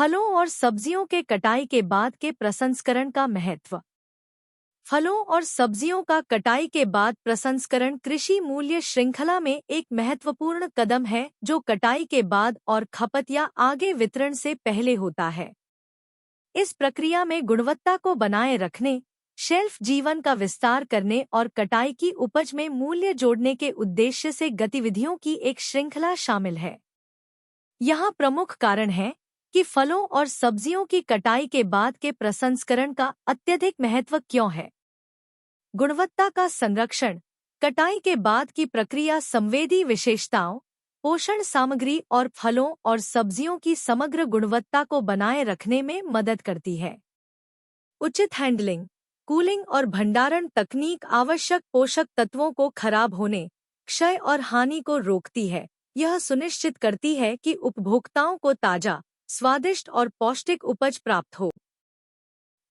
फलों और सब्जियों के कटाई के बाद के प्रसंस्करण का महत्व। फलों और सब्जियों का कटाई के बाद प्रसंस्करण कृषि मूल्य श्रृंखला में एक महत्वपूर्ण कदम है जो कटाई के बाद और खपत या आगे वितरण से पहले होता है। इस प्रक्रिया में गुणवत्ता को बनाए रखने, शेल्फ जीवन का विस्तार करने और कटाई की उपज में मूल्य जोड़ने के उद्देश्य से गतिविधियों की एक श्रृंखला शामिल है। यहाँ प्रमुख कारण है कि फलों और सब्जियों की कटाई के बाद के प्रसंस्करण का अत्यधिक महत्व क्यों है। गुणवत्ता का संरक्षण। कटाई के बाद की प्रक्रिया संवेदी विशेषताओं, पोषण सामग्री और फलों और सब्जियों की समग्र गुणवत्ता को बनाए रखने में मदद करती है। उचित हैंडलिंग, कूलिंग और भंडारण तकनीक आवश्यक पोषक तत्वों को खराब होने, क्षय और हानि को रोकती है। यह सुनिश्चित करती है कि उपभोक्ताओं को ताजा, स्वादिष्ट और पौष्टिक उपज प्राप्त हो।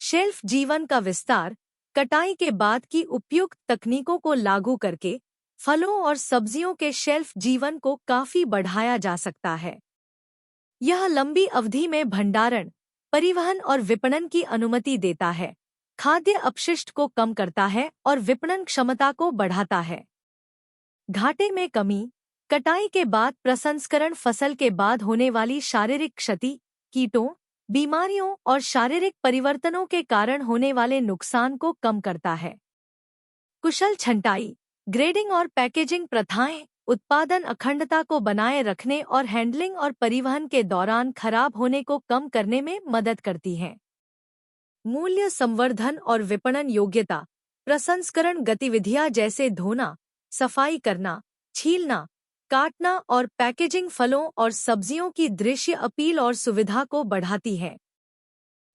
शेल्फ जीवन का विस्तार। कटाई के बाद की उपयुक्त तकनीकों को लागू करके फलों और सब्जियों के शेल्फ जीवन को काफी बढ़ाया जा सकता है। यह लंबी अवधि में भंडारण, परिवहन और विपणन की अनुमति देता है, खाद्य अपशिष्ट को कम करता है और विपणन क्षमता को बढ़ाता है। घाटे में कमी। कटाई के बाद प्रसंस्करण फसल के बाद होने वाली शारीरिक क्षति, कीटों, बीमारियों और शारीरिक परिवर्तनों के कारण होने वाले नुकसान को कम करता है। कुशल छंटाई, ग्रेडिंग और पैकेजिंग प्रथाएं उत्पादन अखंडता को बनाए रखने और हैंडलिंग और परिवहन के दौरान खराब होने को कम करने में मदद करती हैं। मूल्य संवर्धन और विपणन योग्यता। प्रसंस्करण गतिविधियां जैसे धोना, सफाई करना, छीलना, काटना और पैकेजिंग फलों और सब्जियों की दृश्य अपील और सुविधा को बढ़ाती है।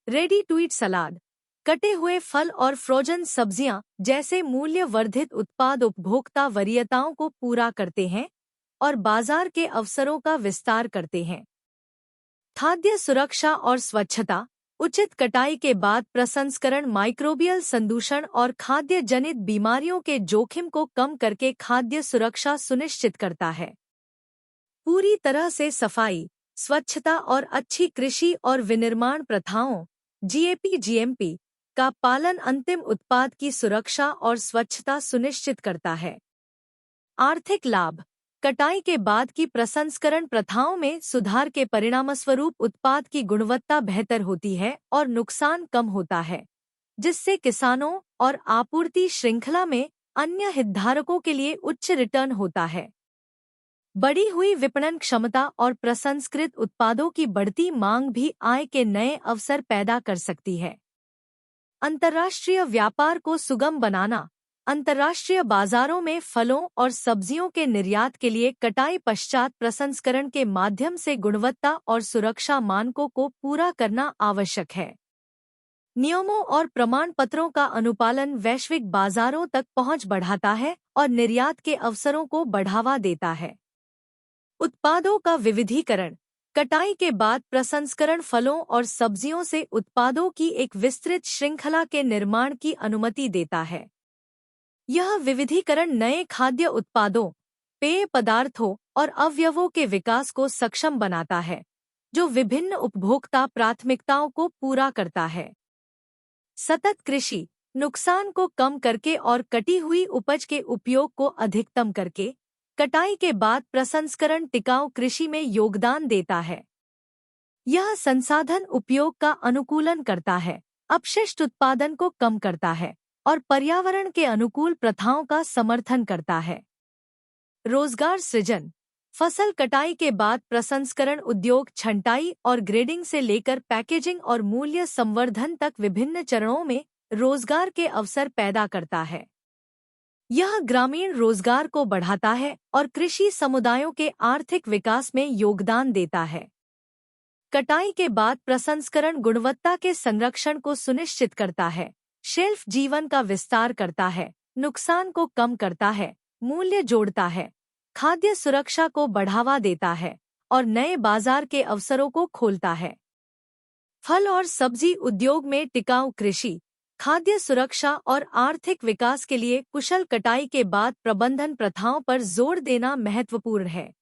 रेडी टू ईट सलाद। कटे हुए फल और फ्रोजन सब्जियां जैसे मूल्य वर्धित उत्पाद उपभोक्ता वरीयताओं को पूरा करते हैं और बाजार के अवसरों का विस्तार करते हैं। खाद्य सुरक्षा और स्वच्छता। उचित कटाई के बाद प्रसंस्करण माइक्रोबियल संदूषण और खाद्य जनित बीमारियों के जोखिम को कम करके खाद्य सुरक्षा सुनिश्चित करता है। पूरी तरह से सफाई, स्वच्छता और अच्छी कृषि और विनिर्माण प्रथाओं (GAP-GMP) का पालन अंतिम उत्पाद की सुरक्षा और स्वच्छता सुनिश्चित करता है। आर्थिक लाभ। कटाई के बाद की प्रसंस्करण प्रथाओं में सुधार के परिणामस्वरूप उत्पाद की गुणवत्ता बेहतर होती है और नुकसान कम होता है, जिससे किसानों और आपूर्ति श्रृंखला में अन्य हितधारकों के लिए उच्च रिटर्न होता है। बढ़ी हुई विपणन क्षमता और प्रसंस्कृत उत्पादों की बढ़ती मांग भी आय के नए अवसर पैदा कर सकती है। अंतर्राष्ट्रीय व्यापार को सुगम बनाना। अंतर्राष्ट्रीय बाजारों में फलों और सब्जियों के निर्यात के लिए कटाई पश्चात प्रसंस्करण के माध्यम से गुणवत्ता और सुरक्षा मानकों को पूरा करना आवश्यक है। नियमों और प्रमाण पत्रों का अनुपालन वैश्विक बाजारों तक पहुंच बढ़ाता है और निर्यात के अवसरों को बढ़ावा देता है। उत्पादों का विविधीकरण। कटाई के बाद प्रसंस्करण फलों और सब्जियों से उत्पादों की एक विस्तृत श्रृंखला के निर्माण की अनुमति देता है। यह विविधीकरण नए खाद्य उत्पादों, पेय पदार्थों और अवयवों के विकास को सक्षम बनाता है, जो विभिन्न उपभोक्ता प्राथमिकताओं को पूरा करता है। सतत कृषि। नुकसान को कम करके और कटी हुई उपज के उपयोग को अधिकतम करके कटाई के बाद प्रसंस्करण टिकाऊ कृषि में योगदान देता है। यह संसाधन उपयोग का अनुकूलन करता है, अपशिष्ट उत्पादन को कम करता है और पर्यावरण के अनुकूल प्रथाओं का समर्थन करता है। रोजगार सृजन। फसल कटाई के बाद प्रसंस्करण उद्योग छंटाई और ग्रेडिंग से लेकर पैकेजिंग और मूल्य संवर्धन तक विभिन्न चरणों में रोजगार के अवसर पैदा करता है। यह ग्रामीण रोजगार को बढ़ाता है और कृषि समुदायों के आर्थिक विकास में योगदान देता है। कटाई के बाद प्रसंस्करण गुणवत्ता के संरक्षण को सुनिश्चित करता है, शेल्फ जीवन का विस्तार करता है, नुकसान को कम करता है, मूल्य जोड़ता है, खाद्य सुरक्षा को बढ़ावा देता है और नए बाजार के अवसरों को खोलता है। फल और सब्जी उद्योग में टिकाऊ कृषि, खाद्य सुरक्षा और आर्थिक विकास के लिए कुशल कटाई के बाद प्रबंधन प्रथाओं पर जोर देना महत्वपूर्ण है।